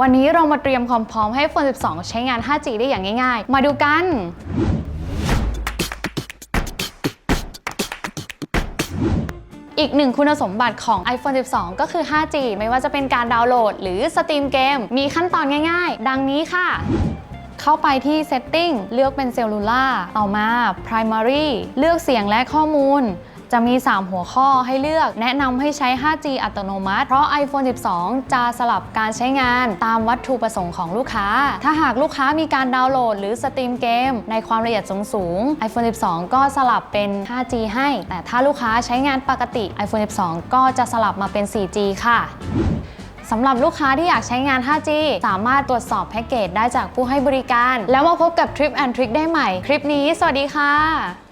วันนี้เรามาเตรียมความพร้อมให้ iPhone 12 ใช้งาน 5G ได้อย่างง่ายๆ มาดูกันอีกหนึ่งคุณสมบัติของ iPhone 12 ก็คือ 5G ไม่ว่าจะเป็นการดาวน์โหลดหรือสตรีมเกมมีขั้นตอนง่ายๆ ดังนี้ค่ะเข้าไปที่ Setting เลือกเป็น Cellular ต่อมา Primary เลือกเสียงและข้อมูลจะมี 3 หัวข้อให้เลือกแนะนำให้ใช้ 5G อัตโนมัติเพราะ iPhone 12 จะสลับการใช้งานตามวัตถุประสงค์ของลูกค้าถ้าหากลูกค้ามีการดาวน์โหลดหรือสตรีมเกมในความละเอียดสูง iPhone 12 ก็สลับเป็น 5G ให้แต่ถ้าลูกค้าใช้งานปกติ iPhone 12 ก็จะสลับมาเป็น 4G ค่ะสำหรับลูกค้าที่อยากใช้งาน 5G สามารถตรวจสอบแพ็กเกจได้จากผู้ให้บริการแล้วมาพบกับ Trip and Trick ได้ใหม่คลิปนี้สวัสดีค่ะ